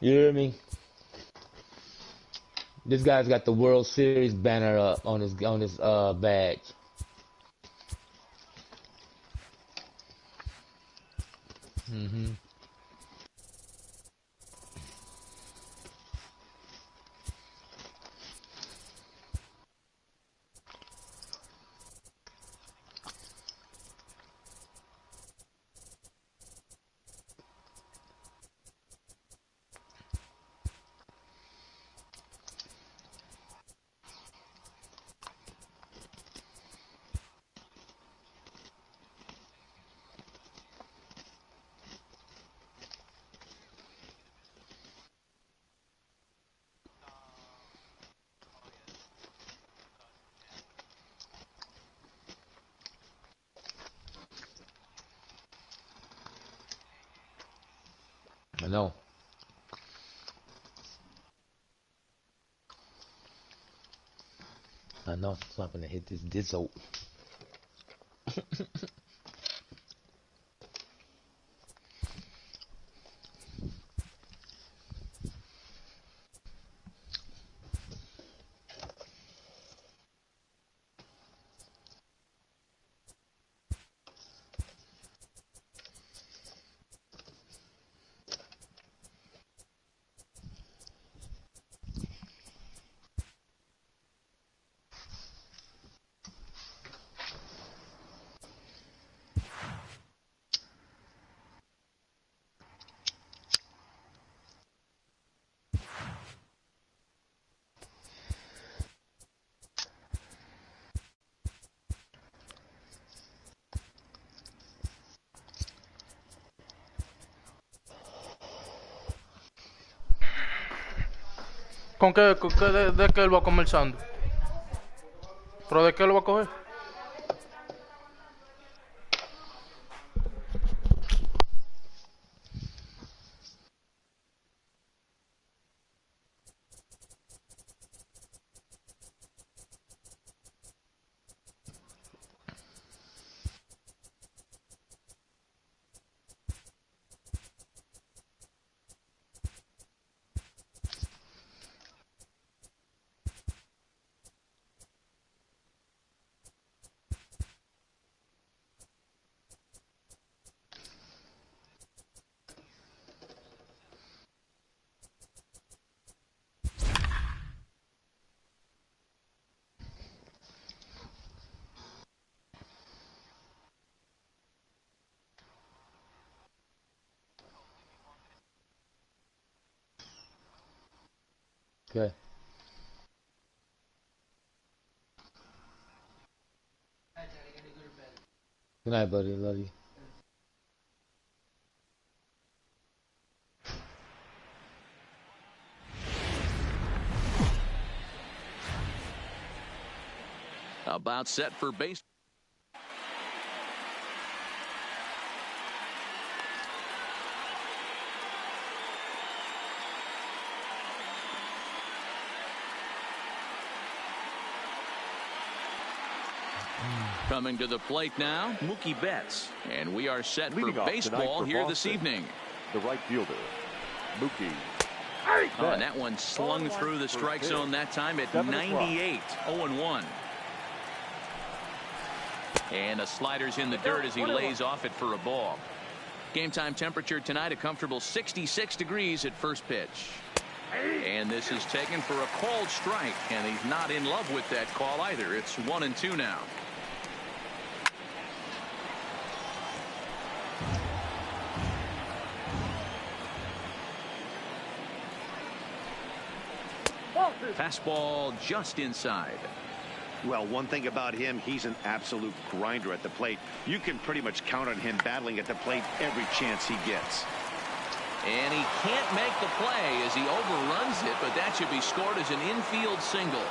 You hear me? This guy's got the World Series banner up on his badge. Mm-hmm. I know. I know. So I'm gonna hit this Dizzo. ¿Con qué, de qué él va conversando? ¿Pero de qué lo va a coger? Okay. Good night, buddy. Love you. About set for base. Coming to the plate now, Mookie Betts. And we are set for baseball here this evening. The right fielder, Mookie. Oh, and that one slung through the strike zone that time at 98, 0-1. And a slider's in the dirt as he lays off it for a ball. Game time temperature tonight, a comfortable 66 degrees at first pitch. And this is taken for a called strike, and he's not in love with that call either. It's 1-2 now. Fastball just inside. Well, one thing about him, he's an absolute grinder at the plate. You can pretty much count on him battling at the plate every chance he gets. And he can't make the play as he overruns it, but that should be scored as an infield single.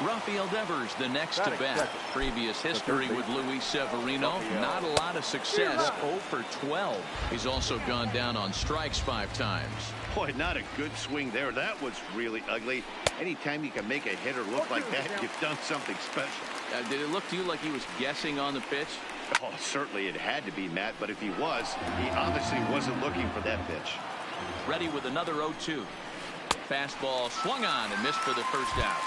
Rafael Devers, the next to bat. Previous history with Luis Severino, not a lot of success. 0 for 12. He's also gone down on strikes 5 times. Boy, not a good swing there. That was really ugly. Anytime you can make a hitter look like that, you've done something special. Did it look to you like he was guessing on the pitch? Oh, certainly it had to be, Matt, but if he was, he obviously wasn't looking for that pitch. Ready with another 0-2. Fastball swung on and missed for the first out.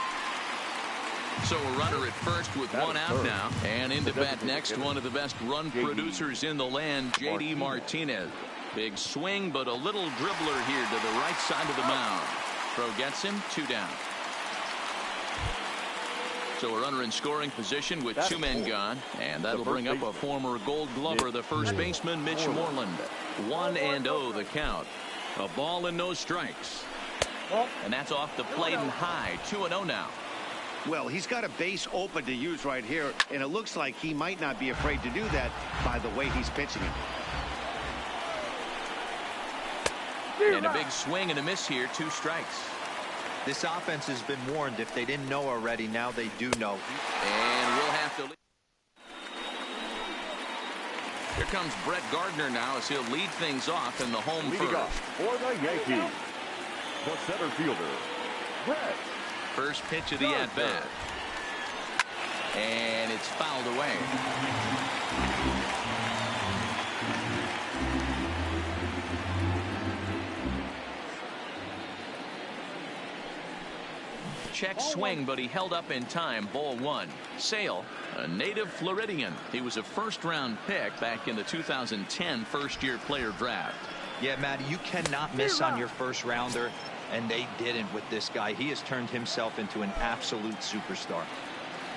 So a runner at first with 1 out now. And into bat next, one of the best run producers in the land, J.D. Martinez. Big swing, but a little dribbler here to the right side of the mound. Throw gets him, 2 down. So a runner in scoring position with 2 men gone. And that'll bring up a former Gold Glover, the first baseman, Mitch Moreland. 1-0 the count. A ball and no strikes. And that's off the plate and high. 2-0 now. Well, he's got a base open to use right here, and it looks like he might not be afraid to do that by the way he's pitching it. And a big swing and a miss here, 2 strikes. This offense has been warned. If they didn't know already, now they do know. And we'll have to leave. Here comes Brett Gardner now as he'll lead things off in the home Leading off first. for the Yankees, the center fielder, Brett. First pitch of the at-bat. And it's fouled away. Check swing, but he held up in time. Ball 1. Sale, a native Floridian. He was a first-round pick back in the 2010 first-year player draft. Yeah, Matty, you cannot miss on your first rounder, and they didn't with this guy. He has turned himself into an absolute superstar.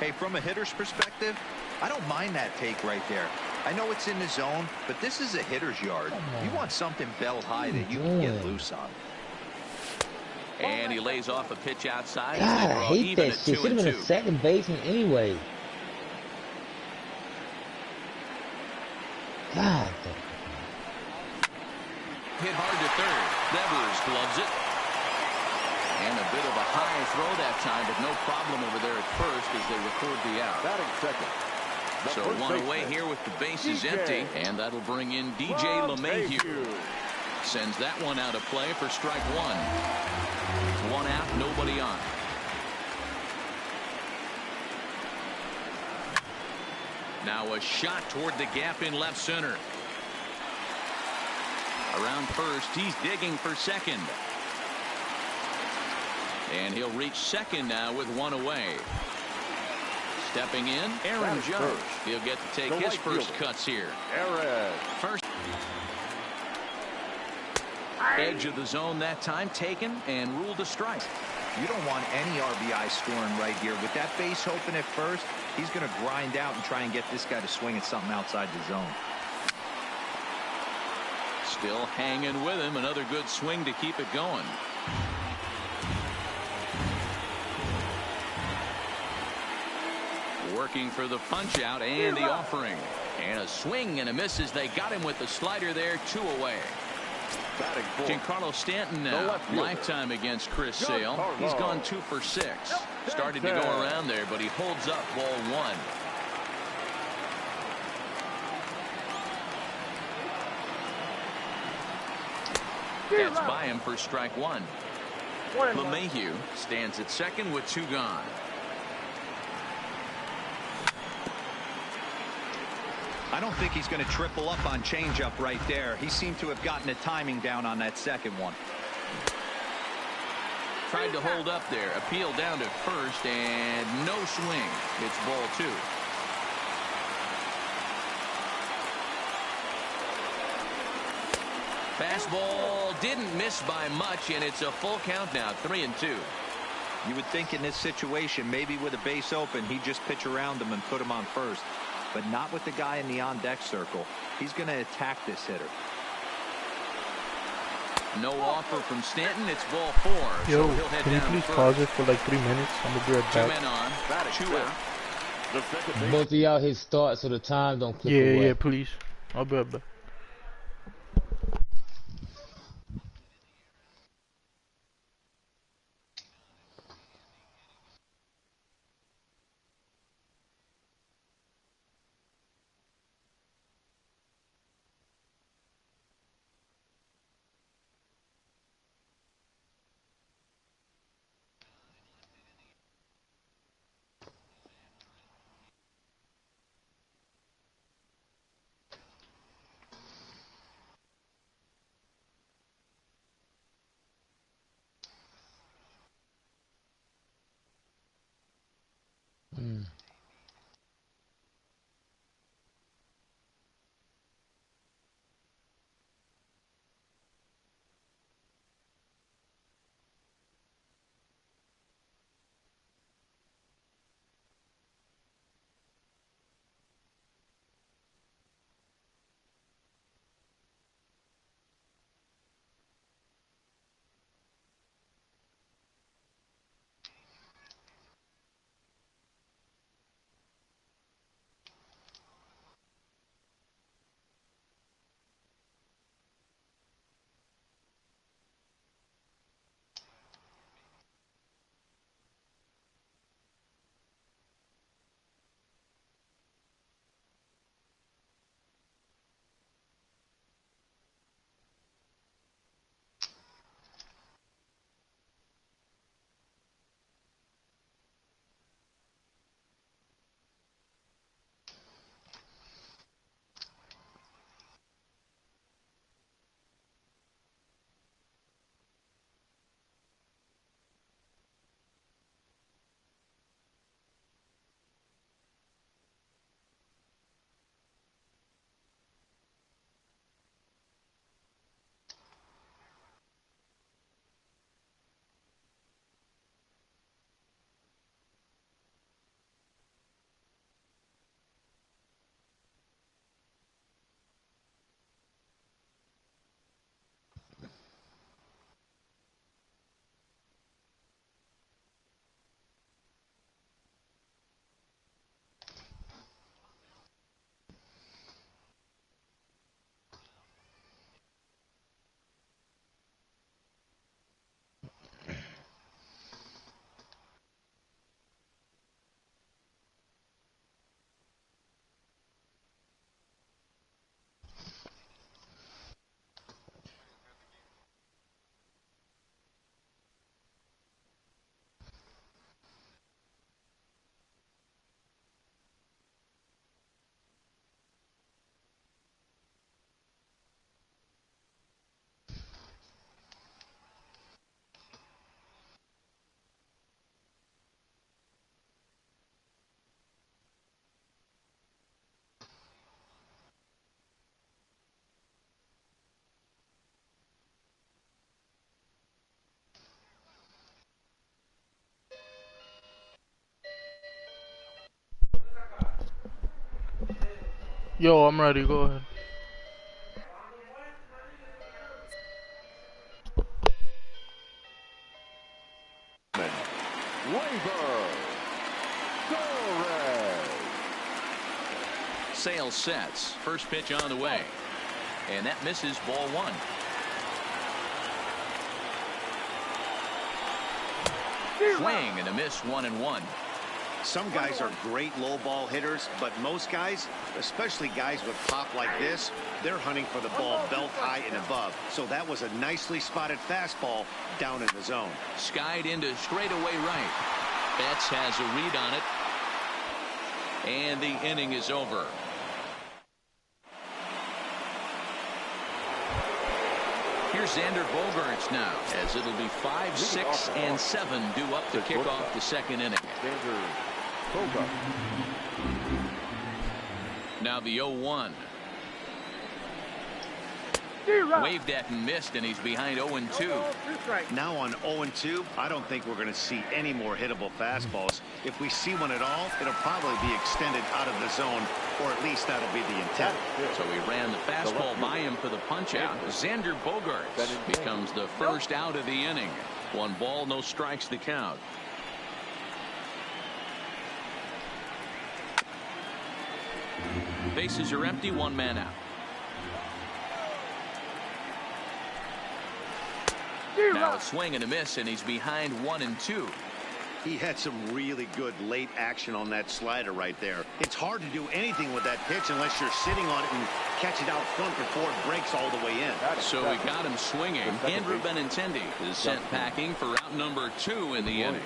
Hey, from a hitter's perspective, I don't mind that take right there. I know it's in the zone, but this is a hitter's yard. You want something bell high that you can get loose on. And he lays off a pitch outside. God, I hate that shit. Should have been a second baseman anyway. God. Hit hard to third. Devers gloves it. And a bit of a high throw that time, but no problem over there at first as they record the out. Batting second. So 1 away here with the bases empty, and that'll bring in DJ LeMahieu. Sends that one out of play for strike 1. 1 out, nobody on. Now a shot toward the gap in left center. Around first, he's digging for second. And he'll reach second now with 1 away. Stepping in, Aaron Judge. He'll get to take his first cuts here. Aaron. First. Edge of the zone that time taken and ruled a strike. You don't want any RBI scoring right here. With that base open at first, he's going to grind out and try and get this guy to swing at something outside the zone. Still hanging with him. Another good swing to keep it going. Working for the punch out and the offering. And a swing and a miss as they got him with the slider there. 2 away. Giancarlo Stanton now, lifetime against Chris Sale. He's gone 2 for 6. Started to go around there, but he holds up ball 1. That's by him for strike 1. LeMahieu stands at second with 2 gone. I don't think he's going to triple up on changeup right there. He seemed to have gotten the timing down on that second one. Tried to hold up there. Appeal down to first and no swing. It's ball 2. Fastball didn't miss by much, and it's a full count now. 3-2. You would think in this situation, maybe with a base open, he'd just pitch around him and put him on first. But not with the guy in the on-deck circle. He's going to attack this hitter. No offer from Stanton. It's ball 4. Yo, so he'll head can you down please first. pause it for like 3 minutes? I'm gonna be right 2 back. men on. 2 out. Both of y'all hit start so the time don't click Yeah, away. yeah, please. I'll be right back. Yo, I'm ready. Go ahead. Sales sets. First pitch on the way. And that misses, ball one. Swing and a miss, 1-1. Some guys are great low ball hitters, but most guys, especially guys with pop like this, they're hunting for the ball belt high and above. So that was a nicely spotted fastball down in the zone. Skied into straightaway right. Betts has a read on it. And the inning is over. Here's Xander Bogaerts now, as it'll be 5, 6, and 7 due up to kick off the second inning. Now the 0-1. Waved at and missed, and he's behind 0-2. Now on 0-2, I don't think we're going to see any more hittable fastballs. If we see one at all, it'll probably be extended out of the zone, or at least that'll be the intent. So he ran the fastball by him for the punch-out. Xander Bogaerts becomes the first out of the inning. 1 ball, no strikes to count. Bases are empty, 1 man out. Now a swing and a miss, and he's behind 1-2. He had some really good late action on that slider right there. It's hard to do anything with that pitch unless you're sitting on it and catch it out front before it breaks all the way in. So we got him swinging. Andrew Benintendi is sent packing for out number 2 in the inning.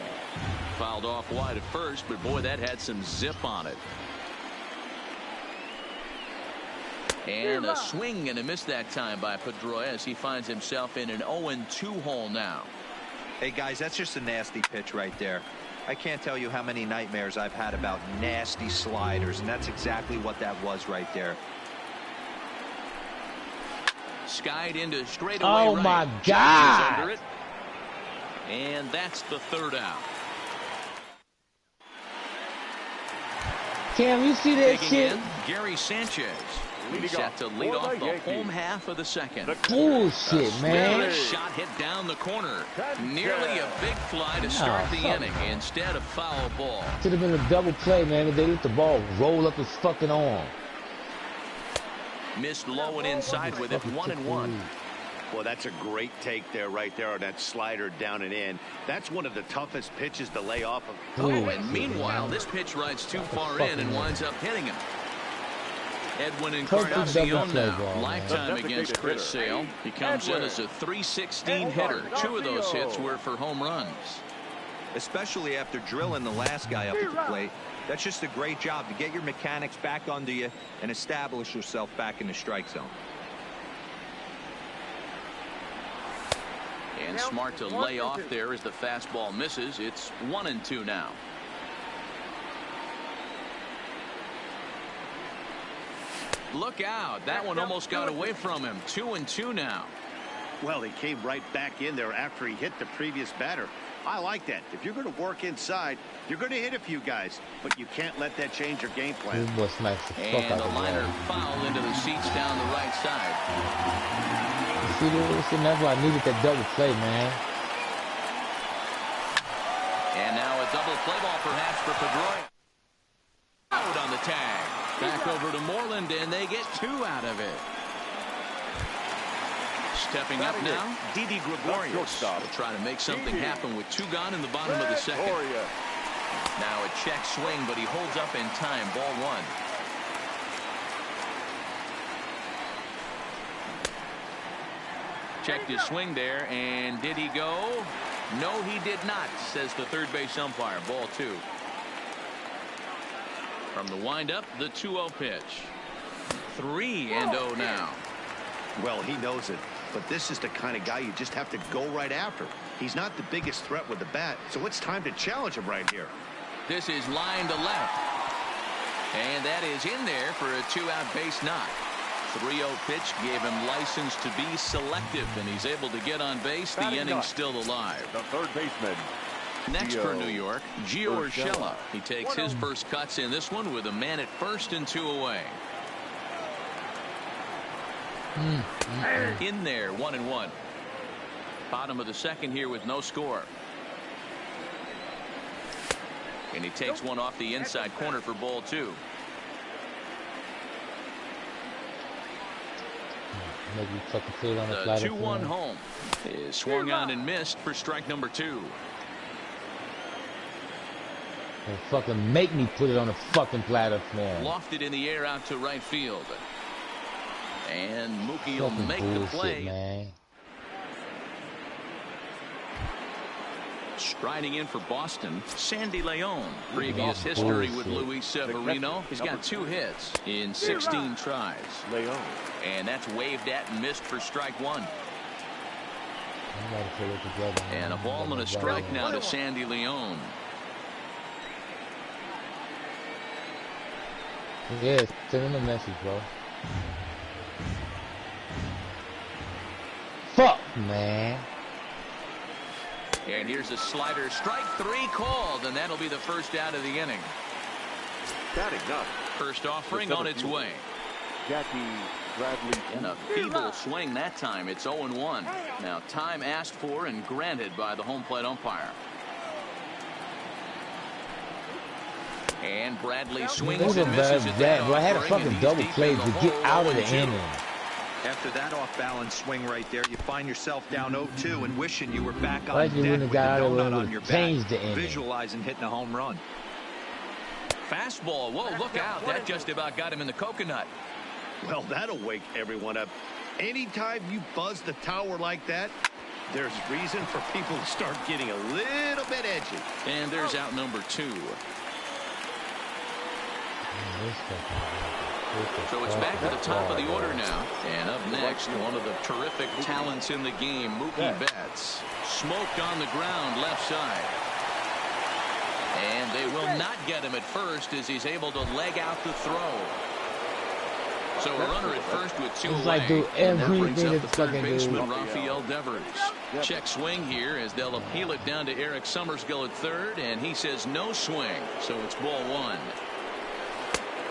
Fouled off wide at first, but boy, that had some zip on it. And a swing and a miss that time by Pedroia as he finds himself in an 0-2 hole now. Hey, guys, that's just a nasty pitch right there. I can't tell you how many nightmares I've had about nasty sliders, and that's exactly what that was right there. Skied into straightaway Oh, right. my Jones God. is under it. And that's the 3rd out. Cam, you see that Digging shit? in, Gary Sanchez. He's set to lead off the home half of the second. Bullshit, man. A shot hit down the corner. Nearly a big fly to start the inning. Instead, a foul ball. Should have been a double play, man, if they let the ball roll up his fucking arm. Missed low and inside with it, 1-1. Well, that's a great take there, right there on that slider down and in. That's one of the toughest pitches to lay off of. Oh, and meanwhile, this pitch rides too far in and winds up hitting him. Edwin Encarnacion now, lifetime against Chris Sale. He comes in as a .316 hitter. 2 of those hits were for home runs. Especially after drilling the last guy up at the plate. That's just a great job to get your mechanics back onto you and establish yourself back in the strike zone. And smart to lay off there as the fastball misses. It's 1-2 now. Look out. That one almost got away from him. 2-2 now. Well, he came right back in there after he hit the previous batter. I like that. If you're going to work inside, you're going to hit a few guys, but you can't let that change your game plan. This boy smacks the fuck And out the of the liner ball. foul into the seats down the right side. See, that's why I needed that double play, man. And now a double play ball perhaps for Pedroia. Out on the tag. Back over to Moreland, and they get 2 out of it. Stepping up now, Didi Gregorius will try to make something happen with 2 gone in the bottom of the second. Now a check swing, but he holds up in time. Ball 1. Checked his swing there, and did he go? No, he did not, says the third base umpire. Ball 2. From the windup, the 2-0 pitch. 3-0 now. Well, he knows it, but this is the kind of guy you just have to go right after. He's not the biggest threat with the bat, so it's time to challenge him right here. This is line to left. And that is in there for a 2-out base knock. 3-0 pitch gave him license to be selective, and he's able to get on base. The inning's still alive. The third baseman. Next for New York, Gio Urshela. He takes his first cuts in this one with a man at first and 2 away. In there, 1-1. Bottom of the second here with no score. And he takes one off the inside corner for ball 2. Maybe fucking put it on the The flatter 2-1 form. home is swung on and missed for strike number 2. Don't fucking make me put it on the fucking platter form. Lofted in the air out to right field. And Mookie will Fucking make bullshit, the play. man. Striding in for Boston, Sandy Leon. Previous history with Luis Severino. He's got 2 hits in 16 tries. Leon. And that's waved at and missed for strike 1. I gotta put it together, And a man. ball and a strike now to Sandy Leon. Yeah, send him a message, bro. Fuck, man. And here's a slider. Strike 3 called, and that'll be the first out of the inning. Batting up. First offering on its way. Jackie Bradley. And a feeble swing that time. It's 0-1. Now time asked for and granted by the home plate umpire. And Bradley swings and misses at that Bro, I had a offering, and fucking he's double deep play in the to get hole, out of the 0-2. inning. After that off-balance swing right there, you find yourself down 0-2 and wishing you were back on Like deck you with wouldn't the got out of donut it, on your back, changed the inning. visualizing hitting a home run. Fastball. Whoa, look out. That just about got him in the coconut. Well, that'll wake everyone up. Anytime you buzz the tower like that, there's reason for people to start getting a little bit edgy. And there's out number 2. So it's back to the top of the order now. And up next, one of the terrific talents in the game, Mookie Betts. Smoked on the ground left side. And they will not get him at first as he's able to leg out the throw. So a runner at first with 2 It's away. like, dude, And that brings everything up the is third fucking baseman, dude. Rafael Devers. Check swing here as they'll appeal it down to Eric Summersgill at third, and he says no swing. So it's ball 1.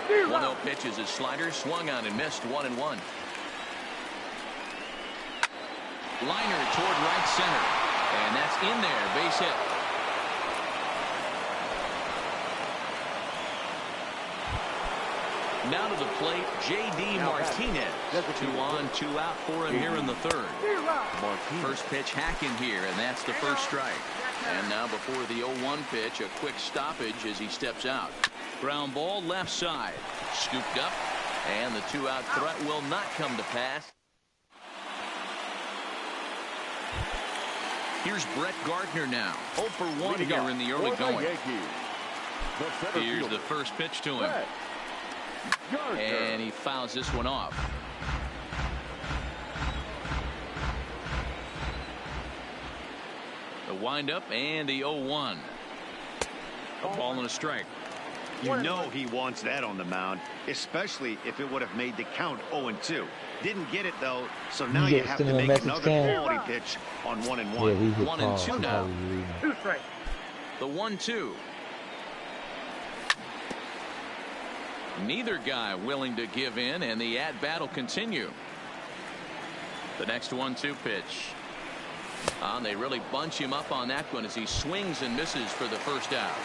1-0 pitch is his slider, swung on and missed, 1-1. Liner toward right center, and that's in there, base hit. Now to the plate, J.D. Martinez. 2 on, 2 out for him here in the third. First pitch hacking here, and that's the first strike. And now before the 0-1 pitch, a quick stoppage as he steps out. Ground ball left side. Scooped up, and the 2-out threat will not come to pass. Here's Brett Gardner now. 0 for 1 here in the early going. Here's the first pitch to him. And he fouls this one off. The windup and the 0-1. A ball and a strike. You know he wants that on the mound, especially if it would have made the count 0-2. Didn't get it, though, so now you have to make another quality pitch on 1-1. Yeah, we hit 1-2 now. Two strikes. The 1-2. Neither guy willing to give in, and the at-bat will continue. The next 1-2 pitch. They really bunch him up on that one as he swings and misses for the first out.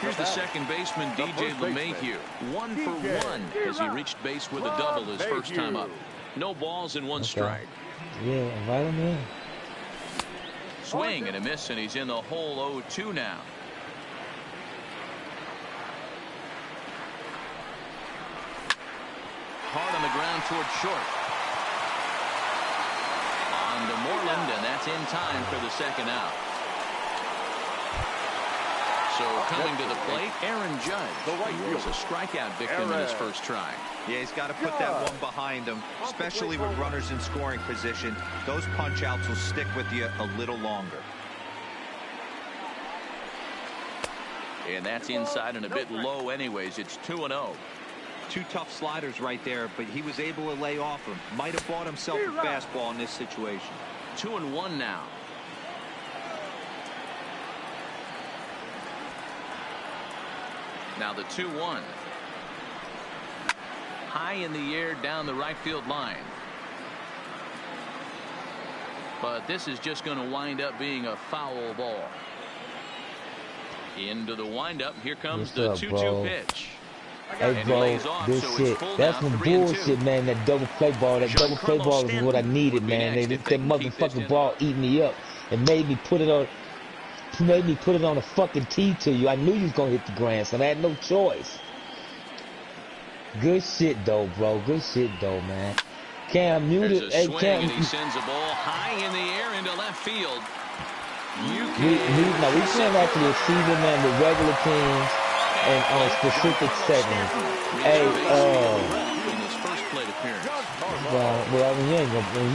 Here's the second baseman, DJ LeMahieu. 1 for 1 as he reached base with a double his first time up. No balls and 1 strike. Yeah, invite him in. Swing and a miss, and he's in the hole 0-2 now. Hard on the ground toward short. On to Moreland, and that's in time for the second out. So coming to the plate, Aaron Judge. He was a strikeout victim in his first try. Yeah, he's got to put that one behind him, especially with runners in scoring position. Those punch-outs will stick with you a little longer. And that's inside and a bit low anyways. It's 2-0. 2 tough sliders right there, but he was able to lay off him. Might have bought himself a fastball in this situation. 2-1 now. Now the 2-1. high in the air down the right field line. But this is just going to wind up being a foul ball. Into the windup. Here comes the 2-2 pitch. Hey, bro, this shit, that's some bullshit, man, that double play ball. That double play ball is what I needed, man. That motherfucking ball eat me up and made me put it on a fucking tee to you. I knew you was going to hit the grand, so I had no choice. Good shit, though, bro. Good shit, though, man. Cam, mute it. Hey, Cam. He sends a ball high in the air into left field. We playing actually a season, man, with regular teams and on specific settings. Hey, in his first plate appearance. well, I mean,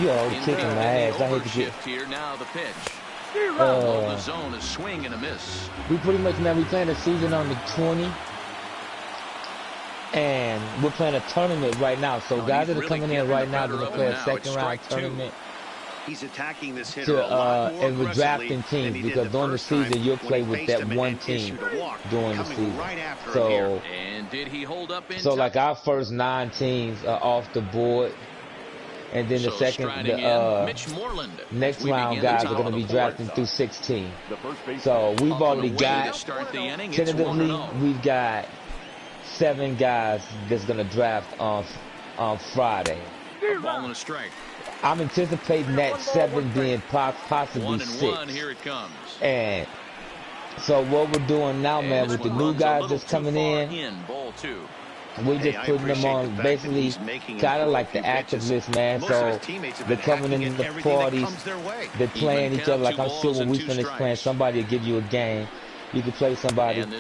you already kicking my ass. I hate to get here. Now the pitch. The zone, a swing and a miss. We pretty much, man, we playing a season on the 20, and we're playing a tournament right now. So guys that are coming in right now, they're gonna play a second round tournament. He's attacking this hitter a lot more and we're drafting teams because during the season you'll play with that one team during the season. So, and did he hold up in like our first 9 teams are off the board, and then the second, next round guys are going to be drafting through 16. So we've already got, tentatively, we've got 7 guys that's going to draft on Friday. Ball and a strike. I'm anticipating that 7 being possibly 6. Here it comes. And so what we're doing now, man, with the new guys that's coming in, we're just putting them on basically kind of like the active list, man. So they're coming in the parties, they're playing each other. Like I'm sure when we finish playing, somebody will give you a game. You can play somebody, and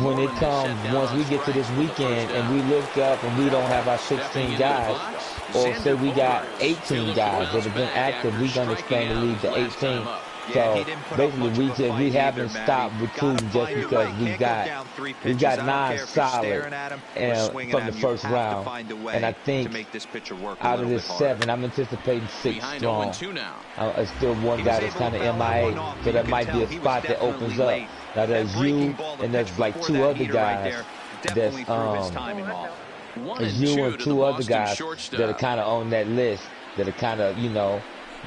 when it comes, once we get to this weekend and we look up and we don't have our 16 guys, or say we got 18 guys that have been active, we're going to expand the league to 18. So basically, we haven't stopped recruiting just because we got 9 solid from the first round, and I think out of this 7, I'm anticipating 6 strong. It's still one guy that's kind of MIA, so that might be a spot that opens up. Now there's you, and there's like 2 other guys that's there's you and 2 other guys that are kind of on that list, that are kind of, you know,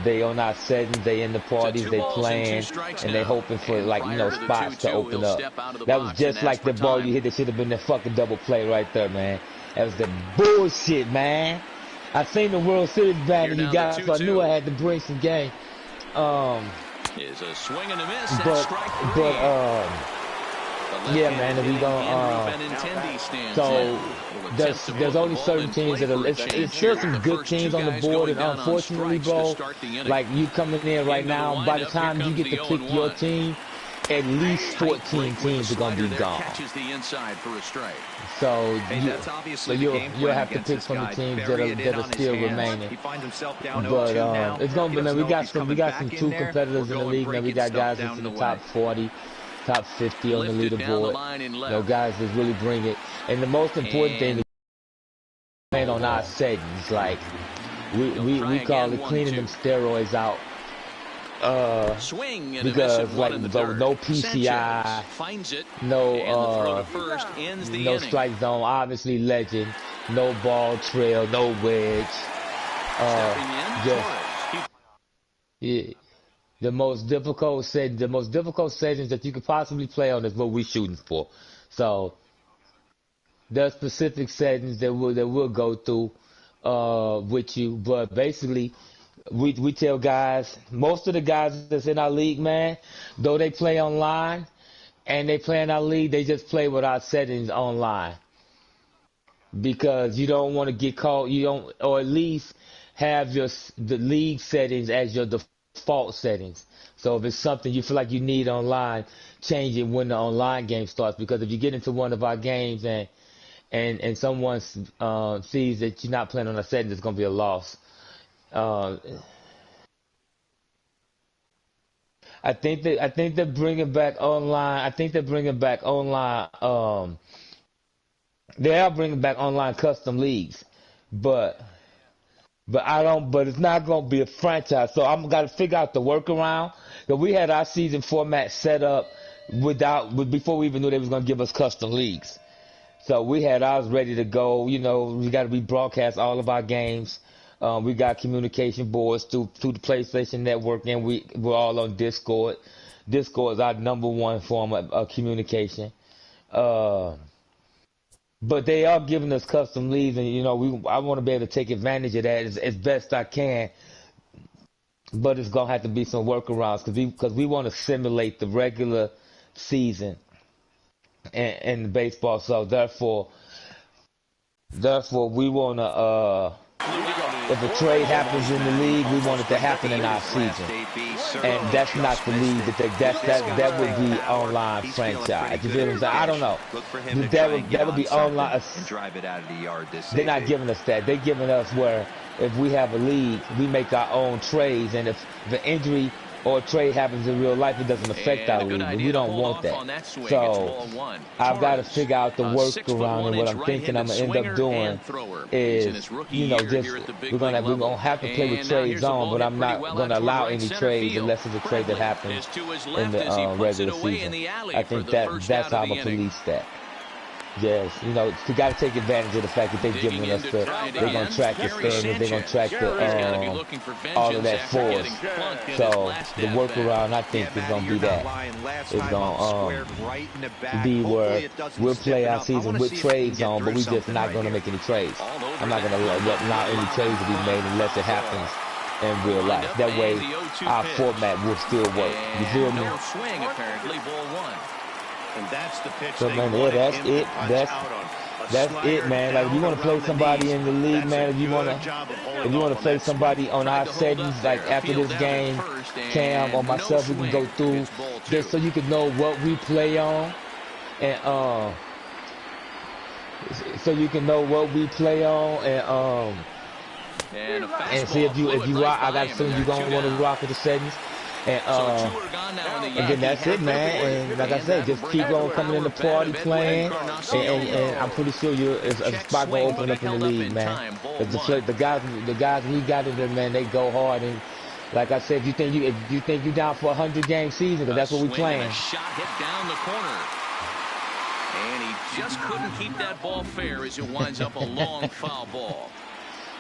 they on our settings, they in the parties, they playing, and they hoping for, like, you know, spots to open up. That was just like the ball you hit that should have been the fucking double play right there, man. That was the bullshit, man. I seen the World Series banner you got, so I knew I had to bring some game. Is a swing and a miss. Yeah, man, we gonna so there's only certain teams that are, it's still some good teams on the board, and unfortunately, bro, like you coming in right now, by the time you get to pick your team, at least 14 teams are gonna be gone. So you'll have to pick from the teams that are still remaining. But it's gonna be, man, we got some 2 competitors in the league, man. We got guys that's in the top 40. Top 50 on the leaderboard. You know, guys that really bring it. And the most important thing is playing on our settings. Like we call it cleaning them steroids out. Because like no PCI, no strike zone, obviously legend, no ball trail, no wedge. Yeah. The most difficult settings that you could possibly play on is what we're shooting for. So there are specific settings that we'll go through with you, but basically we tell guys, most of the guys that's in our league, man, though they play online and they play in our league, they just play with our settings online because you don't want to get caught. You don't, or at least have the league settings as your default settings. So if it's something you feel like you need online, change it when the online game starts, because if you get into one of our games and someone sees that you're not playing on a setting, it's going to be a loss. I think they're bringing back online. They are bringing back online custom leagues, but it's not going to be a franchise. So I'm got to figure out the workaround. Because we had our season format set up before we even knew they was going to give us custom leagues. So we had ours ready to go. You know, we got to rebroadcast all of our games. We got communication boards through the PlayStation Network, and we're all on Discord. Discord is our #1 form of communication. But they are giving us custom leads, and you know, I want to be able to take advantage of that as best I can. But it's gonna have to be some workarounds because we want to simulate the regular season and baseball. So therefore we want to. If a trade happens in the league, we want it to happen in our season, and that's not the league. That would be online franchise. You feel what I'm saying? I don't know. That would be online. They're not giving us that. They're giving us where if we have a league, we make our own trades, and if the injury or a trade happens in real life, it doesn't affect our league. And we don't want that. So I've got to figure out the workaround, and what I'm thinking I'm gonna end up doing is, you know, just we're gonna have to play with trades on, but I'm not gonna allow any trades unless it's a trade that happens in the regular season. I think that's how I'm gonna police that. Yes, you know, you got to take advantage of the fact that they're giving us they're going to track the standings, they're going to track all of that for us. So the workaround, I think, is going to be that. It's going to be where we'll play our season with trades on, but we're just not going to make any trades. I'm not going to allow any trades to be made unless it happens in real life. That way, our format will still work. You feel me? And that's the pitch. So man, yeah, that's it. That's it, man. Like, if you want to play somebody in the league, man, if you want to play somebody on our settings, like after this game, Cam or myself, we can go through just so you can know what we play on, and so you can know what we play on, and see if you rock. I got a feeling you're gonna want to rock with the settings. And then that's it, man. And like I said, just keep on coming in the party, playing, and I'm pretty sure a spot gonna open up in the league, man. The guys we got in there, man, they go hard. And like I said, if you think you down for 100-game season, because that's what we playing. Shot hit down the corner, and he just couldn't keep that ball fair as it winds up a long foul ball.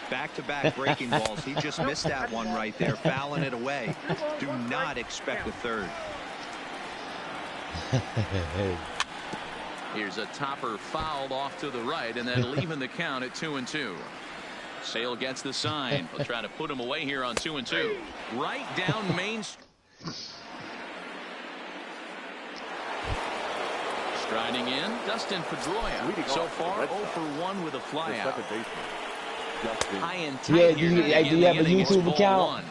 Back-to-back breaking balls. He just missed that one right there, fouling it away. Do not expect a third. Here's a topper fouled off to the right, and that'll even the count at 2-2. Sale gets the sign. He'll try to put him away here on 2-2. Right down Main Street. Striding in, Dustin Pedroia. So far, 0 for 1 with a flyout. Yeah, do you have a YouTube account?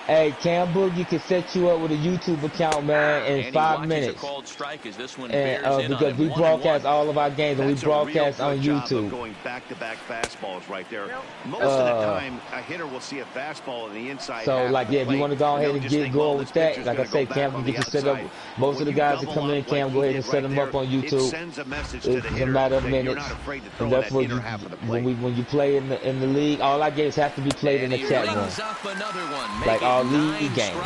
Hey, Cam Book, you can set you up with a YouTube account, man, in 5 minutes. And because we broadcast all of our games, and we broadcast on YouTube. Going back-to-back fastballs right there. Most of the time, a hitter will see a fastball in the inside. So, like, yeah, if you want to go ahead and get going with that, like I say, Cam can get you set up. Most of the guys that come in, Cam, go ahead and set them up on YouTube. It's a matter of minutes. And that's what when you play in the league, all our games have to be played in the chat room. Like all league games.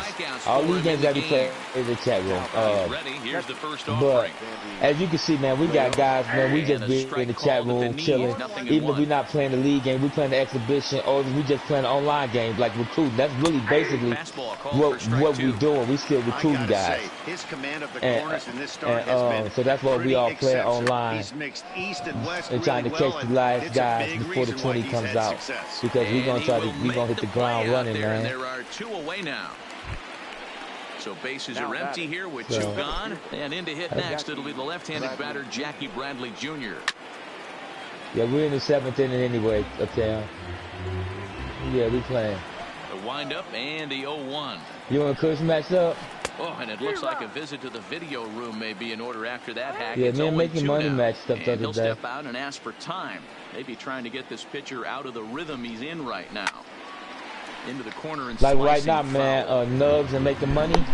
All league games gotta be played in the chat room. But as you can see, man, we got guys, man, we just be in the chat room chilling. Even if we're not playing the league game, we playing the exhibition, or we just playing online games like recruiting. That's really basically what we doing. We still recruiting guys. And so that's what we all play online and trying to catch the last guys before the 20 comes out, because we're gonna hit the ground running, man. There are 2 away now. So bases are empty here with 2 gone, and in to hit next, it'll be the left-handed batter Jackie Bradley Jr. Yeah, we're in the 7th inning anyway, okay. Yeah, we playing. The windup and the 0-1. You want a Kush match up? Oh, and it looks like a visit to the video room may be in order after that hack. Yeah, man, making money match stuff the other day. He'll step out and ask for time. Maybe trying to get this pitcher out of the rhythm he's in right now. Into the corner and like right now, man, Nubbs and Making Money,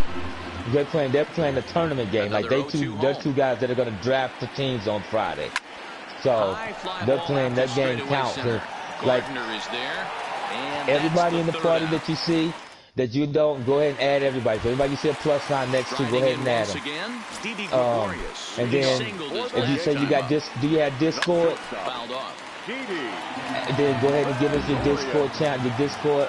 they're playing a tournament game. Like they're two guys that are gonna draft the teams on Friday. So they're playing that game counts. Like everybody in the party that you see, that you don't, go ahead and add everybody. So everybody you see a plus sign next to, go ahead and add them. And then if you say you got this, do you have Discord? Then go ahead and give us your Discord channel, your Discord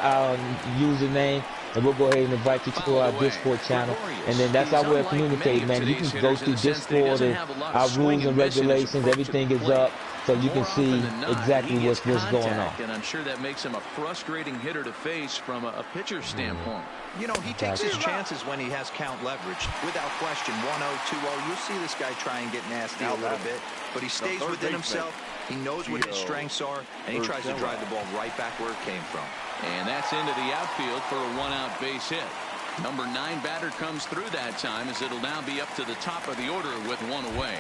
username, and we'll go ahead and invite you to our Discord channel. And then that's how we'll communicate, man. You can go through Discord and our rules and regulations, everything is up, so you can see exactly what's going on. And I'm sure that makes him a frustrating hitter to face from a pitcher's standpoint. You know, he takes his chances when he has count leverage. Without question, 1-0, 2-0, you'll see this guy try and get nasty a little bit, but he stays within himself. He knows what his strengths are, and he tries to drive the ball right back where it came from. And that's into the outfield for a one-out base hit. Number 9 batter comes through that time, as it'll now be up to the top of the order with one away.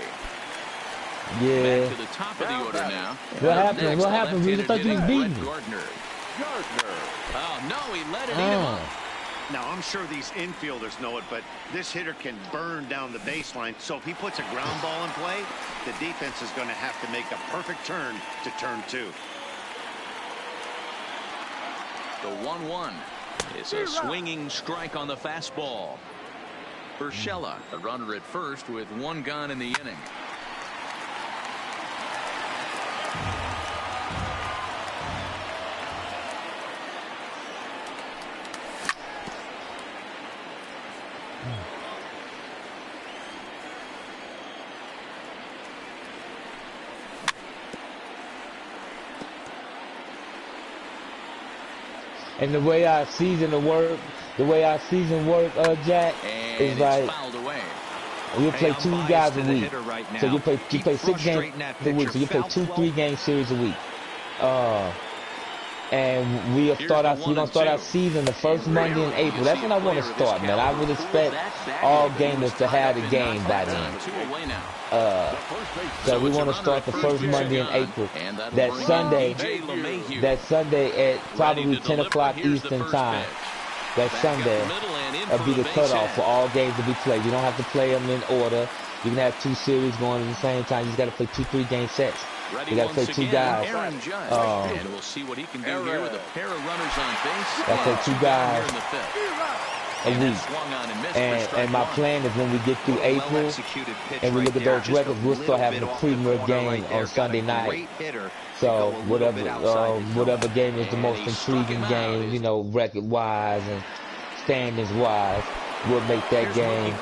Yeah. Back to the top of the order now. What happened? What happened? We just thought you was beating. Oh, no, he let it eat him up. Now, I'm sure these infielders know it, but this hitter can burn down the baseline. So if he puts a ground ball in play, the defense is going to have to make a perfect turn to turn 2. The 1-1 is a swinging strike on the fastball. Urshela, a runner at first with 1 gone in the inning. And the way our season work, Jack, is like we'll play 2 guys a week. So you play 6 games a week. So you play 2 3-game series a week. And we're gonna start our season the first Monday in April. That's when I want to start, man. I would expect all gamers to have the game by then. So we want to start the first Monday in April. That Sunday at probably 10 o'clock Eastern time. That Sunday will be the cutoff for all games to be played. You don't have to play them in order. You can have 2 series going at the same time. You just got to play 2 3-game sets. You got to play 2 guys. And we'll see what he can do here with a pair of runners on base. Got to play 2 guys a week. And my plan is when we get through April and we look at those records, we'll start having a premier game on Sunday night. So whatever game is the most intriguing game, you know, record-wise and standings-wise, we'll make that game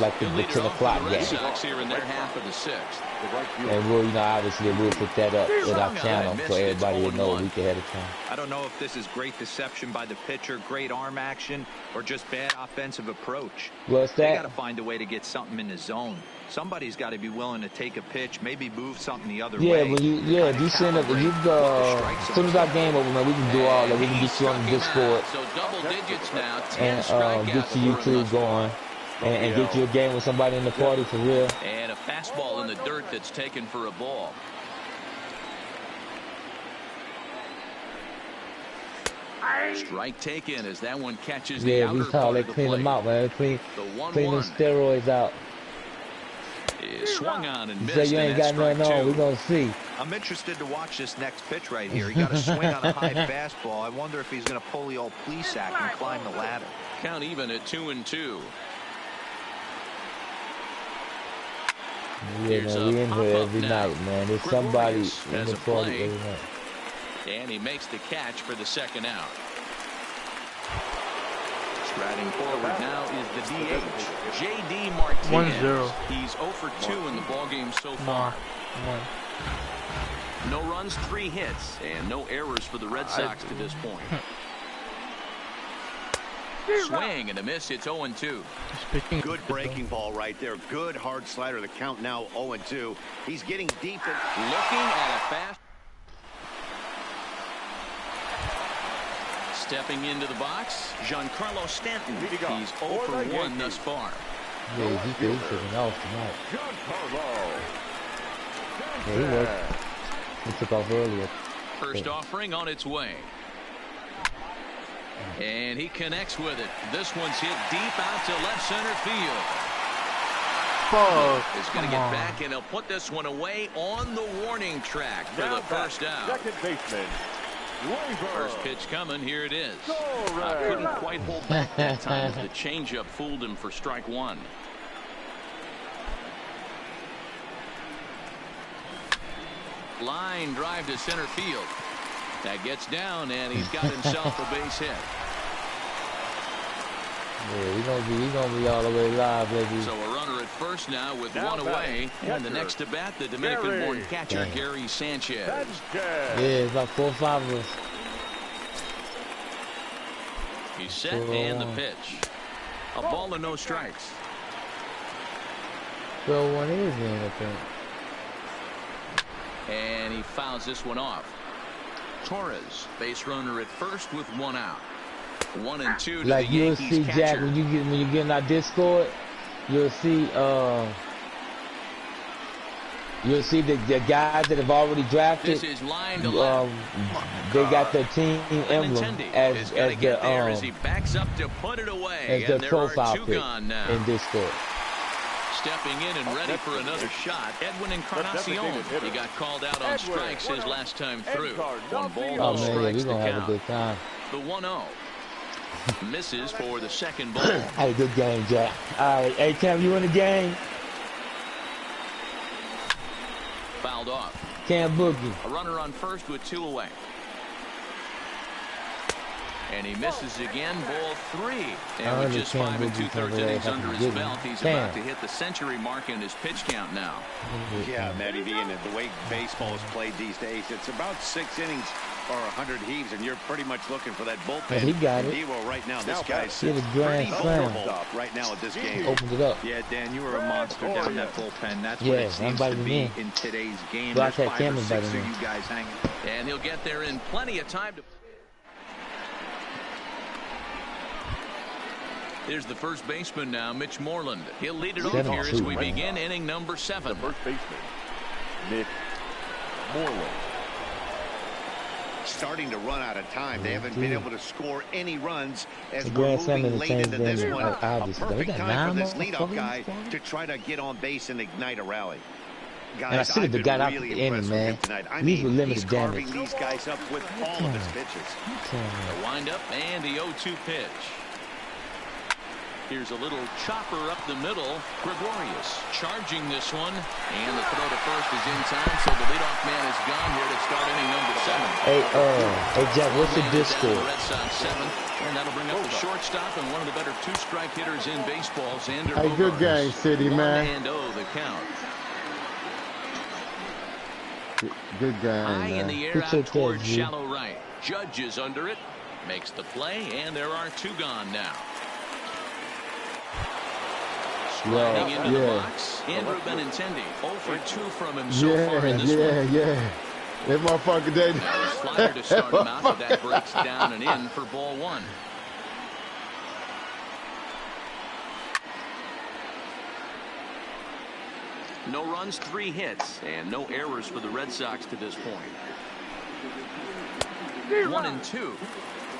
like the 10 o'clock game. And we'll, you know, obviously we'll put that up in our channel so everybody will know a week ahead of time. I don't know if this is great deception by the pitcher, great arm action, or just bad offensive approach. What's that? They got to find a way to get something in the zone. Somebody's got to be willing to take a pitch, maybe move something the other way. If you send up, as soon as our game over, man, we can do all that. We can get you on the Discord and get your YouTube going and get you a game with somebody in the party for real. And a fastball in the dirt that's taken for a ball. Strike taken as that one catches the outer part of the plate. Clean them out, man. Clean them steroids out. Swung on and missed. You say you ain't got nothing on. We're going to see. I'm interested to watch this next pitch right here. He got a swing on a high fastball. I wonder if he's going to pull the old Plesac and climb the ladder. Count even at 2-2. Yeah, man, we in here every night, man. There's somebody in the party every night. And he makes the catch for the second out. Striding forward now is the DH, J.D. Martinez. 1-0. He's 0 for 2 in the ballgame so far. No runs, 3 hits, and no errors for the Red Sox to this point. Swing and a miss. It's 0-2. Good breaking ball right there. Good hard slider. The count now 0-2. He's getting deep and looking at a fast. Stepping into the box, Giancarlo Stanton. He's 0 for 1 thus far. Yeah, he's taking off tonight. Yeah, he worked. He took off earlier. First offering on its way. And he connects with it. This one's hit deep out to left center field. Is going to get back, and he'll put this one away on the warning track for the first out. Second baseman, First pitch coming. Here it is. Couldn't quite hold back that time. The changeup fooled him for strike one. Line drive to center field. That gets down, and he's got himself a base hit. Yeah, he's gonna be all the way live, baby. So a runner at first now with one away, and the next to bat, the Dominican-born catcher Gary Sanchez. Yeah, it's about 4 or 5 of us. He's set, and the pitch. A ball and no strikes. So one is in, I think. And he fouls this one off. Torres, base runner at first with one out. 1 and 2 to like the Yankees you'll see, catcher. Jack, when you get in our Discord, you'll see the guys that have already drafted. This is line to left. They got their team emblem as he backs up to put it away, as their and there profile are 2 pic gone now. in Discord. Stepping in and ready for another shot, Edwin Encarnacion. He got called out on strikes his last time through. 1 ball, no Oh man, yeah, strikes we're to gonna have a count. good time. The 1-0 misses for the second ball. Had a good game, Jack. All right, hey Cam, you in the game? Fouled off. Cam Boogie. A runner on first with 2 away. And he misses again, ball 3. And with just 5 2/3 innings under his belt, he's about to hit the century mark in his pitch count now. Yeah, Matty V, and the way baseball is played these days, it's about 6 innings or 100 heaves, and you're pretty much looking for that bullpen. He got it. Devo right now, this guy's Hit a grand slam. right now at this game. Opened it up. Yeah, Dan, you were a monster down that bullpen. That's what Yeah, it seems I'm to biting be in. in today's game. Block There's that 5 or camera 6 biting of in. you guys hanging. And he'll get there in plenty of time to... Here's the first baseman now, Mitch Moreland. He'll lead it off here as we begin inning number 7. The first baseman, Mitch Moreland. Starting to run out of time. They haven't been able to score any runs as The we're grand slam moving has late into this changed one. them, A obviously. We perfect got time for 9 this leadoff guy motherfuckers. to try to get on base and ignite a rally. Guys, And I should have I've been got out really the inning, impressed man. with him tonight. I These were mean, limited he's carving damage. these guys up with all of his pitches. The windup and the 0-2 pitch. Here's a little chopper up the middle. Gregorius charging this one. And the throw to first is in time, so the leadoff man is gone here to start inning number 7. Hey Jack, what's the Discord? Red Sox 7, and that'll bring up the shortstop and one of the better 2-strike hitters in baseball, Xander Hey, good Bogaerts. game, City, man. 1-0 the count. Good game, High in man. the air out towards shallow right. Judge is under it. Makes the play, and there are 2 gone now. Sliding into the box, Andrew Benintendi. 0 for 2 from him so far in this one. Yeah. That motherfucker, they... Now the slider to start him out, but that breaks down and in for ball 1. No runs, 3 hits, and no errors for the Red Sox to this point. 1 and 2.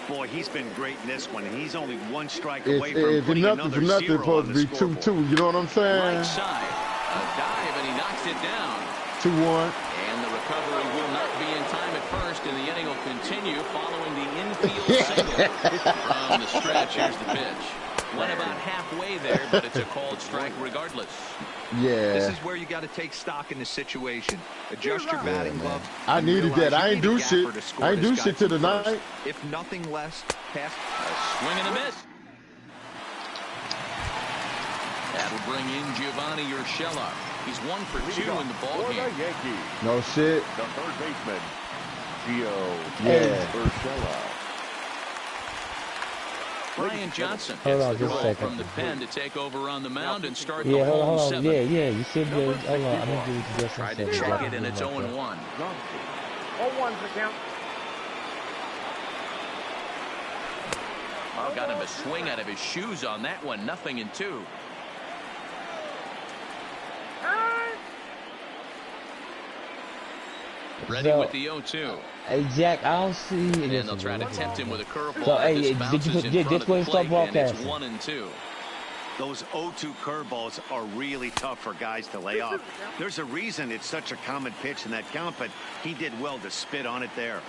Boy, he's been great in this one, and he's only 1 strike It's, away from putting nothing another for nothing. 0 Supposed on to the be scoreboard. 2-2. You know what I'm saying? Right side, a dive, and he knocks it down. 2-1. And the recovery will not be in time at first, and the inning will continue following the infield single. From the stretch, here's the pitch. Went about halfway there, but it's a called strike regardless. Yeah. This is where you got to take stock in the situation. Adjust your batting glove. I needed that. I ain't do shit. I ain't do shit to the first. night. If nothing less, pass. A swing and a miss. That'll bring in Giovanni Urshela. He's 1 for 2 in the ballgame. No shit. The third baseman, Gio Yeah. Urshela. Brian Johnson Hold hits on the just a ball second. from the pen to take over on the mound and start Yeah, the home hold on. 7. Yeah. You should be. Hold on. I'm gonna do it just Try a to second. check it, and it's 0-1. 0-1 for count. Oh, got him a swing out of his shoes on that one. 0-2. Ready with the 0-2. Hey Jack, I don't see. And they'll try to tempt him with a curveball. So, hey, This did you bounces put in this front of way the to start plate, and it's broadcasting? 1-2. Those 0-2 curveballs are really tough for guys to lay off. There's a reason it's such a common pitch in that count, but he did well to spit on it there.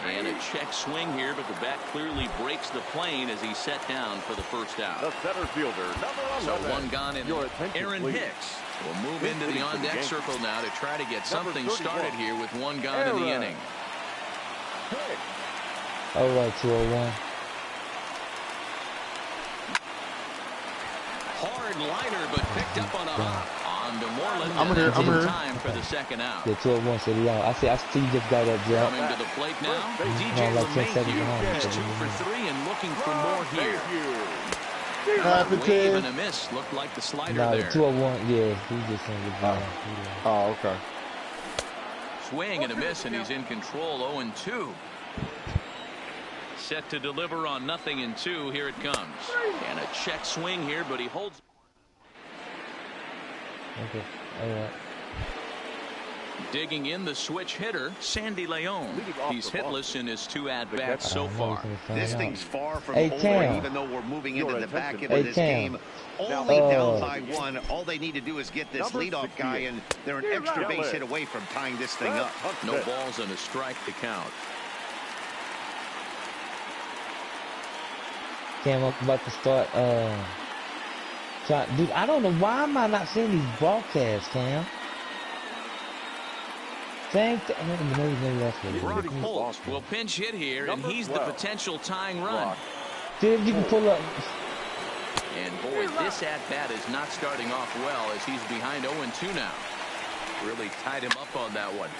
And a check swing here, but the bat clearly breaks the plane as he's set down for the first out. The center fielder, number 11. So one gone, and Aaron please. Hicks will move into the on-deck circle now to try to get something started here with one gone in the inning. All right, 201. Hard liner, but picked up on a hop. On to Moreland. I'm here. Time for the second out. Yeah, 201 said he out. I see you just got that jump. Coming to the plate now. DJ like 10 seconds LeMahieu. behind. He's 2 for 3 and looking for more here. Wave and a miss. Looked like the slider No, there. 201, yeah, he just sent the ball. Oh, okay. Swing and a miss, and he's in control. 0-2. Set to deliver on 0-2. Here it comes. And a check swing here, but he holds. Okay, all right. Digging in the switch hitter, Sandy Leon. He's hitless in his 2 at-bats so far. This thing's far from Hey, over, Cam. even though we're moving into the back end Hey, of this Cam. game. Only down by 1. All they need to do is get this leadoff guy, and they're an extra base hit away from tying this thing up. No balls and a strike to count. Cam, I'm about to start, dude, I don't know, why am I not seeing these broadcasts, Cam? Maybe that's what it is. Brock Holt will pinch hit here, and he's the potential tying run. See if you can pull up. And boy, this at-bat is not starting off well as he's behind 0-2 now. Really tied him up on that one.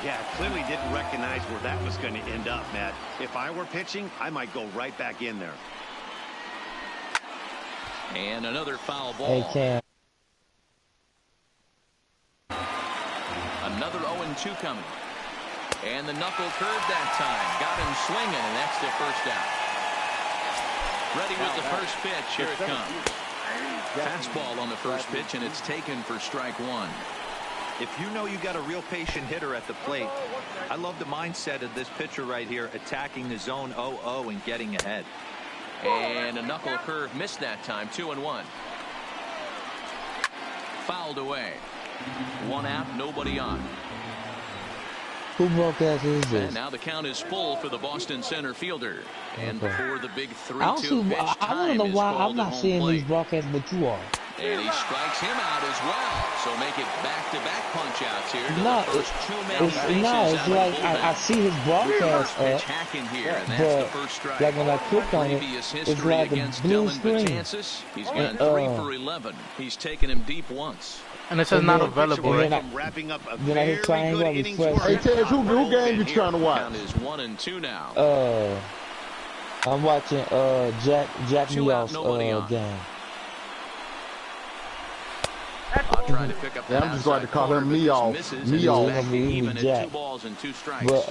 Yeah, clearly didn't recognize where that was going to end up, Matt. If I were pitching, I might go right back in there. And another foul ball. Hey, Cam. Another 0-2 coming. And the knuckle curve that time. Got him swinging, and that's the first out. Ready with the first pitch. Here it comes. Fastball on the first pitch, and it's taken for strike 1. If you know you got a real patient hitter at the plate, I love the mindset of this pitcher right here, attacking the zone 0-0 and getting ahead. And a knuckle curve missed that time. 2-1. Fouled away. 1 out, nobody on. Who broadcast is this? And now the count is full for the Boston center fielder. And Okay. before the big 3-2 I don't see. pitch, I don't time know is why called I'm at not home seeing plate. these broadcasts, but you are. And he strikes him out as well. So make it back-to-back punch-outs here. To No, the first too many bases it's out like of the I see his broadcast pitch up, hacking here, and that's the but first strike. like when I click on it, Previous it's history like a against blue Dylan screen. Betances. He's gone And, 3 for 11. He's taken him deep once. And it says not then- available, and right? then Wrapping up a then I hit very triangle good and innings refresh. work. Hey, Tez, who game you trying to watch? Count is 1-2 now. I'm watching Jack 2 out, Meow's nobody on. game. I'll try to pick up Yeah, that I'm just going to outside call corner, him but Meow. this misses, and Meow. he's back to even at Jack. 2 balls and 2 strikes. But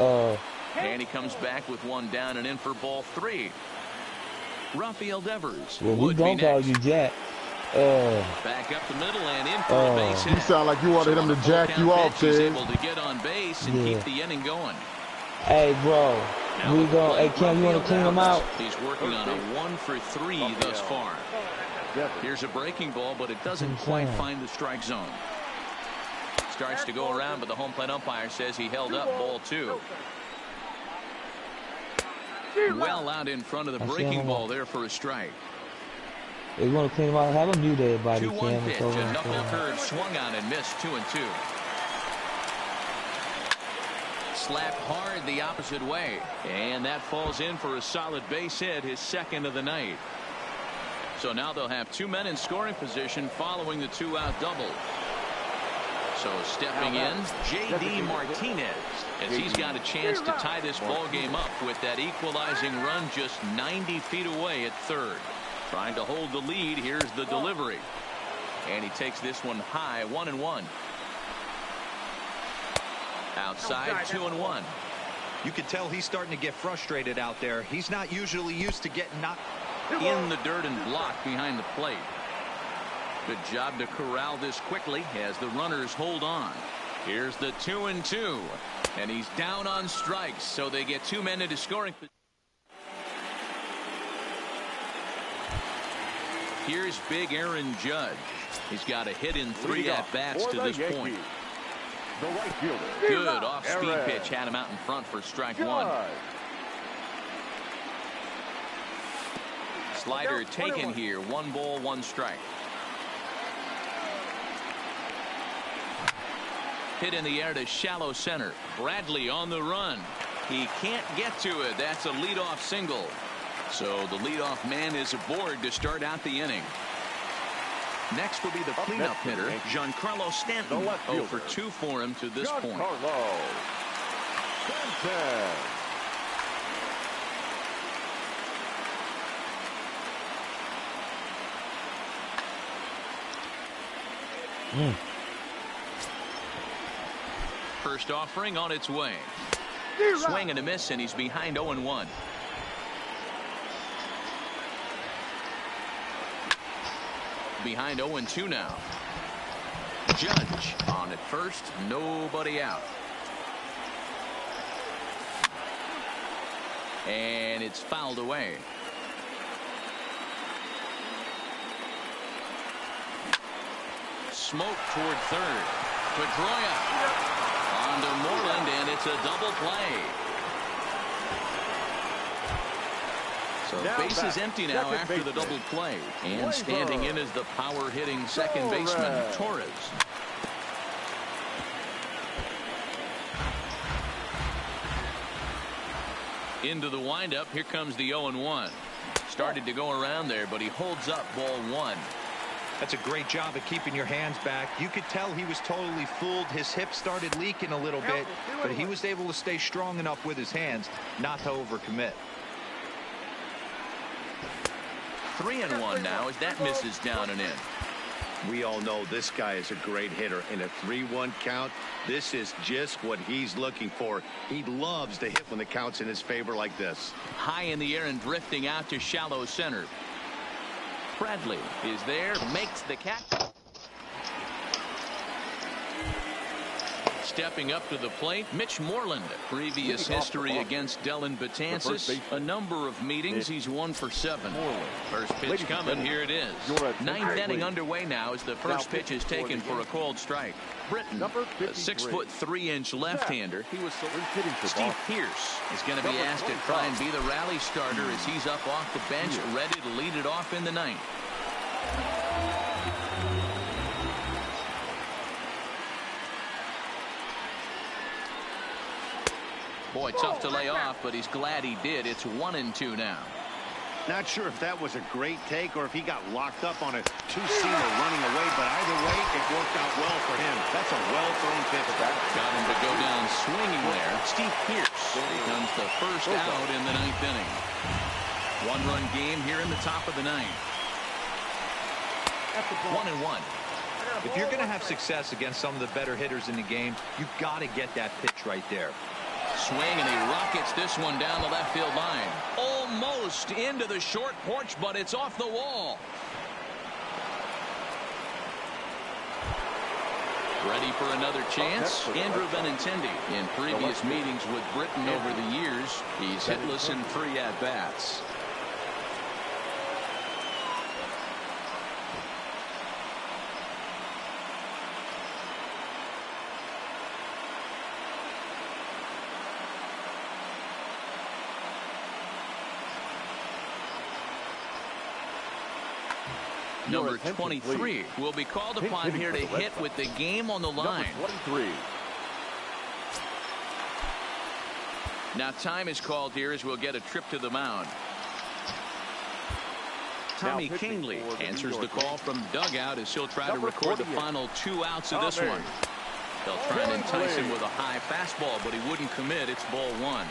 And he comes back with 1 down and in for ball 3. Rafael Devers well, we would be don't call next. you Jack. Back up the middle and in for a base hit. You sound like you wanted him to jack you off, He's Tez. able to get on base and Yeah. keep the inning going. Hey, bro, Now we with the go. plate, Hey, Cam, you want to clean Rafael them out? Devers. He's working on a 1 for 3 thus far. Here's a breaking ball, but it doesn't quite find the strike zone. Starts to go around, but the home plate umpire says he held up. Ball 2. Well out in front of the breaking ball there for a strike. If you want to clean them out, have them mute everybody, 2-1 Cam. pitch. So, A knuckle curve swung on and missed. 2-2. Slapped hard the opposite way, and that falls in for a solid base hit, his second of the night. So now they'll have 2 men in scoring position following the 2-out double. So stepping in, J.D. Martinez, as he's got a chance to tie this ball game up with that equalizing run just 90 feet away at third. Trying to hold the lead. Here's the delivery, and he takes this one high. 1-1. Outside, 2-1. You can tell he's starting to get frustrated out there. He's not usually used to getting knocked In the dirt and blocked behind the plate. Good job to corral this quickly as the runners hold on. Here's the 2-2, and he's down on strikes, so they get 2 men into scoring. Here's big Aaron Judge. He's got a hit in 3 at-bats to this point. The right fielder. Good off-speed pitch had him out in front for strike 1. Slider taken here. 1 ball, 1 strike. Hit in the air to shallow center. Bradley on the run. He can't get to it. That's a leadoff single. So the leadoff man is aboard to start out the inning. Next will be the cleanup hitter, Giancarlo Stanton. 0 for 2 for him to this point. First offering on its way. Swing and a miss, and he's behind 0-1. Behind 0-2 now. Judge on at first, nobody out. And it's fouled away. Smoke toward third. Pedroia on to Moreland, and it's a double play. So base is empty now after the double play. And standing in is the power-hitting second baseman, Torres. Into the windup. Here comes the 0-1. Started to go around there, but he holds up ball 1. That's a great job of keeping your hands back. You could tell he was totally fooled. His hip started leaking a little bit, but he was able to stay strong enough with his hands not to overcommit. 3-1 now as that misses down and in. We all know this guy is a great hitter. In a 3-1 count, this is just what he's looking for. He loves to hit when the count's in his favor like this. High in the air and drifting out to shallow center. Bradley is there, makes the catch. Stepping up to the plate, Mitch Moreland. Previous history against Dellin Betances. A number of meetings. He's 1 for 7. First pitch coming. Here it is. 9th inning underway now as the first pitch is taken for a called strike. Britton, a 6'3" left-hander. Steve Pearce is going to be asked to try and be the rally starter as he's up off the bench, ready to lead it off in the 9th. Boy, tough to lay off, but he's glad he did. It's 1-2 now. Not sure if that was a great take or if he got locked up on a two-seamer running away, but either way, it worked out well for him. That's a well-thrown pitch. Got him to go down swinging there. Steve Pearce becomes the first out in the 9th inning. 1-run game here in the top of the 9th. 1-1. If you're going to have success against some of the better hitters in the game, you've got to get that pitch right there. Swing, and he rockets this one down the left field line. Almost into the short porch, but it's off the wall. Ready for another chance? Andrew Benintendi. In previous meetings with Britton over the years, he's hitless in 3 at-bats. Number 23 will be called upon here to hit with the game on the line. Now time is called here as we'll get a trip to the mound. Tommy Kingley answers the call from dugout as he'll try to record the final 2 outs of this one. They'll try and entice him with a high fastball, but he wouldn't commit. It's ball 1.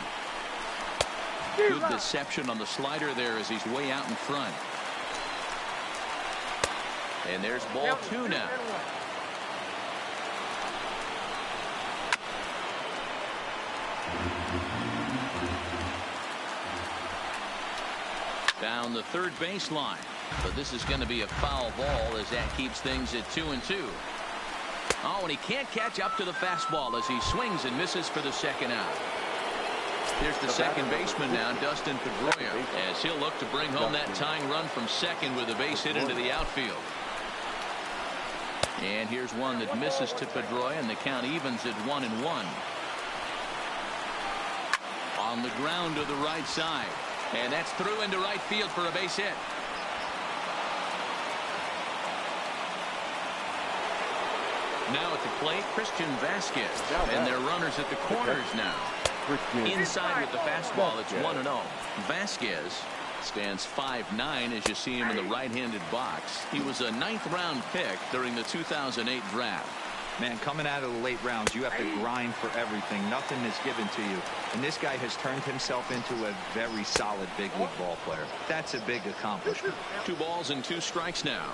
Good deception on the slider there as he's way out in front. And there's ball 2 now. Down the third baseline. But this is going to be a foul ball as that keeps things at 2-2. Oh, and he can't catch up to the fastball as he swings and misses for the second out. Here's the second baseman now, Dustin Pedroia, as he'll look to bring home that tying run from second with a base hit into the outfield. And here's one that misses to Pedroia, and the count evens at 1-1. On the ground to the right side. And that's through into right field for a base hit. Now at the plate, Christian Vasquez. And they're runners at the corners now. Inside with the fastball, it's 1-0. Vasquez stands 5'9" as you see him in the right-handed box. He was a 9th-round pick during the 2008 draft. Man, coming out of the late rounds, you have to grind for everything. Nothing is given to you. And this guy has turned himself into a very solid big league ball player. That's a big accomplishment. 2 balls and 2 strikes now.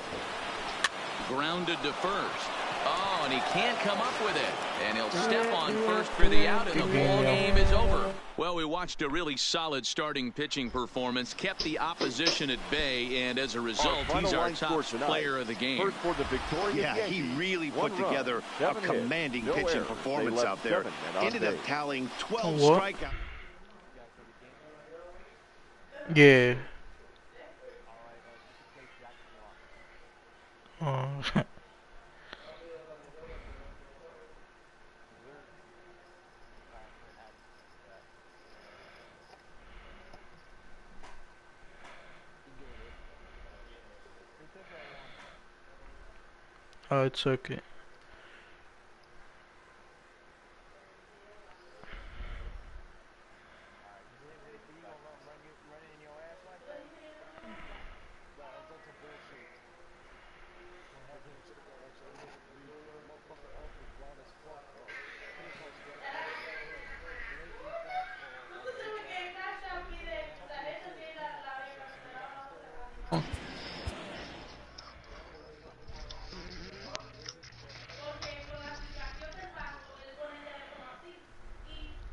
Grounded to first. Oh, and he can't come up with it. And he'll step on first for the out, and the ball game is over. Well, we watched a really solid starting pitching performance, kept the opposition at bay, and as a result, he's our top player of the game. Yeah, he really put together a commanding pitching performance out there. Ended up tallying 12 strikeouts. Yeah. Oh, it's okay.